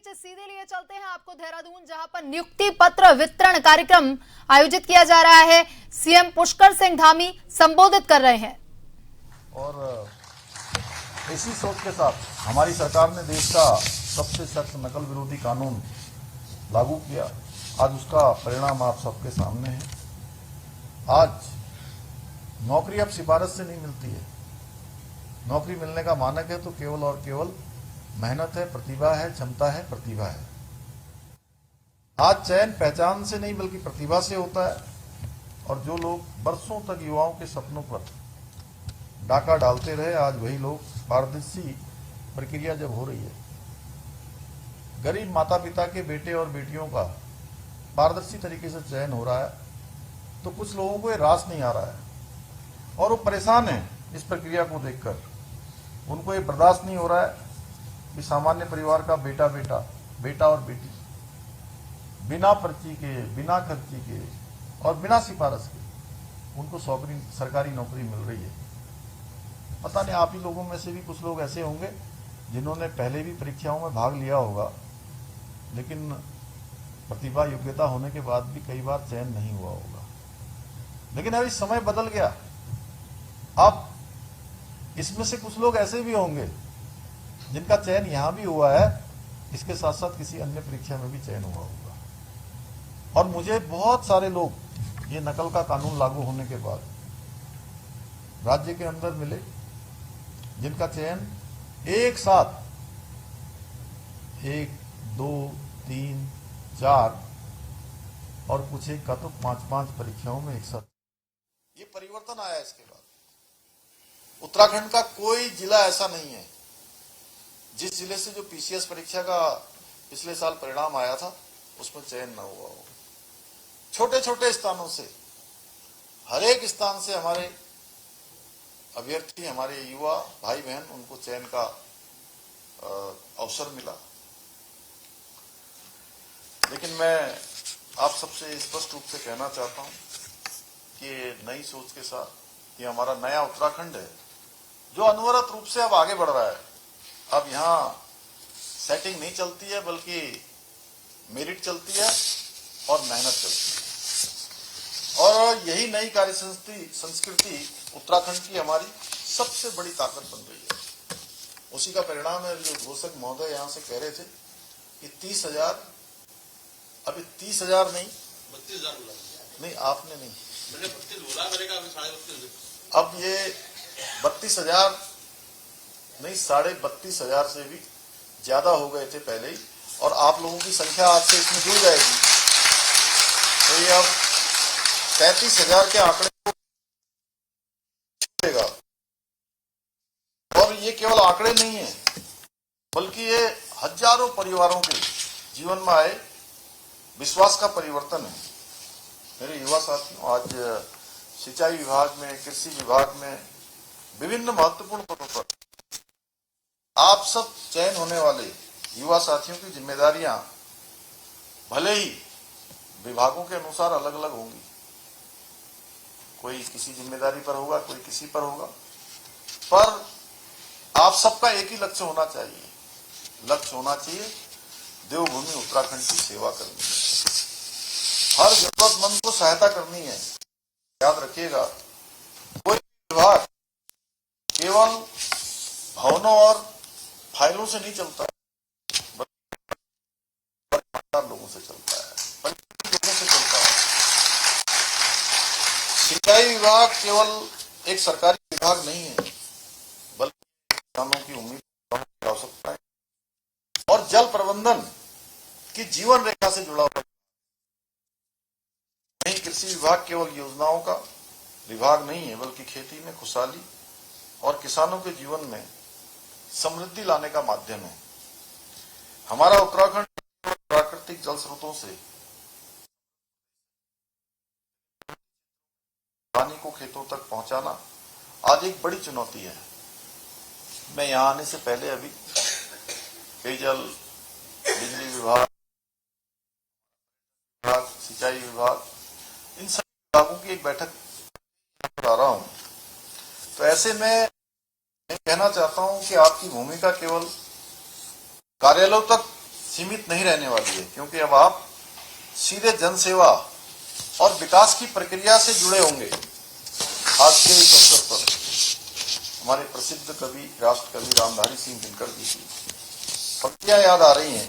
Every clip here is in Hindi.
बीच सीधे लिए चलते हैं आपको देहरादून, जहां पर नियुक्ति पत्र वितरण कार्यक्रम आयोजित किया जा रहा है। सीएम पुष्कर सिंह धामी संबोधित कर रहे हैं। और इसी सोच के साथ हमारी सरकार ने देश का सबसे सख्त नकल विरोधी कानून लागू किया। आज उसका परिणाम आप सबके सामने है। आज नौकरी अब सिफारिश से नहीं मिलती है। नौकरी मिलने का मानक है तो केवल और केवल मेहनत है, प्रतिभा है, क्षमता है, प्रतिभा है। आज चयन पहचान से नहीं बल्कि प्रतिभा से होता है। और जो लोग बरसों तक युवाओं के सपनों पर डाका डालते रहे, आज वही लोग, पारदर्शी प्रक्रिया जब हो रही है, गरीब माता पिता के बेटे और बेटियों का पारदर्शी तरीके से चयन हो रहा है, तो कुछ लोगों को ये रास नहीं आ रहा है और वो परेशान है इस प्रक्रिया को देखकर। उनको ये बर्दाश्त नहीं हो रहा है कि सामान्य परिवार का बेटा और बेटी बिना पर्ची के, बिना खर्ची के और बिना सिफारिश के उनको सरकारी नौकरी मिल रही है। पता नहीं आप ही लोगों में से भी कुछ लोग ऐसे होंगे जिन्होंने पहले भी परीक्षाओं में भाग लिया होगा, लेकिन प्रतिभा योग्यता होने के बाद भी कई बार चयन नहीं हुआ होगा। लेकिन अभी समय बदल गया। अब इसमें से कुछ लोग ऐसे भी होंगे जिनका चयन यहां भी हुआ है, इसके साथ साथ किसी अन्य परीक्षा में भी चयन हुआ होगा। और मुझे बहुत सारे लोग ये नकल का कानून लागू होने के बाद राज्य के अंदर मिले जिनका चयन एक साथ 1, 2, 3, 4 और कुछ एक का तो 5-5 परीक्षाओं में एक साथ ये परिवर्तन आया। इसके बाद उत्तराखंड का कोई जिला ऐसा नहीं है जिस जिले से जो पीसीएस परीक्षा का पिछले साल परिणाम आया था उसमें चयन न हुआ हो। छोटे छोटे स्थानों से, हर एक स्थान से हमारे अभ्यर्थी, हमारे युवा भाई बहन, उनको चयन का अवसर मिला। लेकिन मैं आप सबसे स्पष्ट रूप से कहना चाहता हूं कि नई सोच के साथ ये हमारा नया उत्तराखंड है जो अनवरत रूप से अब आगे बढ़ रहा है। अब यहाँ सेटिंग नहीं चलती है बल्कि मेरिट चलती है और मेहनत चलती है। और यही नई कार्य संस्कृति उत्तराखंड की हमारी सबसे बड़ी ताकत बन रही है। उसी का परिणाम है जो घोषक महोदय यहाँ से कह रहे थे कि 30,000, अभी 30,000 नहीं, 32,000 बोला। नहीं, आपने नहीं, मैंने 32 बोला, मेरे का 32,500। अब ये 32,000 नहीं, 32,500 से भी ज्यादा हो गए थे पहले ही। और आप लोगों की संख्या आज से इसमें जुड़ जाएगी तो ये अब 33,000 के आंकड़े को छूएगा। और ये केवल आंकड़े नहीं है बल्कि ये हजारों परिवारों के जीवन में आए विश्वास का परिवर्तन है। मेरे युवा साथियों, आज सिंचाई विभाग में, कृषि विभाग में, विभिन्न महत्वपूर्ण पदों पर आप सब चयन होने वाले युवा साथियों की जिम्मेदारियां भले ही विभागों के अनुसार अलग अलग होंगी। कोई किसी जिम्मेदारी पर होगा, कोई किसी पर होगा, पर आप सबका एक ही लक्ष्य होना चाहिए। लक्ष्य होना चाहिए देवभूमि उत्तराखंड की सेवा करनी है, हर जरूरतमंद को सहायता करनी है। याद रखिएगा, कोई विभाग केवल भवनों और फाइलों से नहीं चलता, बल्कि लोगों से चलता है, लोगों से चलता है। सिंचाई विभाग केवल एक सरकारी विभाग नहीं है बल्कि किसानों की उम्मीद की आवश्यकता है और जल प्रबंधन की जीवन रेखा से जुड़ा हुआ। वहीं कृषि विभाग केवल योजनाओं का विभाग नहीं है बल्कि खेती में खुशहाली और किसानों के जीवन में समृद्धि लाने का माध्यम है। हमारा उत्तराखंड प्राकृतिक जल स्रोतों से पानी को खेतों तक पहुंचाना आज एक बड़ी चुनौती है। मैं यहां आने से पहले अभी पेयजल, बिजली विभाग, सिंचाई विभाग, इन सभी विभागों की एक बैठक करा रहा हूं। तो ऐसे में मैं कहना चाहता हूं कि आपकी भूमिका केवल कार्यालयों तक सीमित नहीं रहने वाली है, क्योंकि अब आप सीधे जनसेवा और विकास की प्रक्रिया से जुड़े होंगे। आज के इस अवसर पर हमारे प्रसिद्ध कवि, राष्ट्र कवि रामधारी सिंह दिनकर जी की पंक्तियां याद आ रही हैं।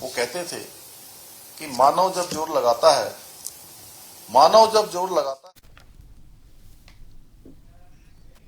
वो कहते थे कि मानव जब जोर लगाता है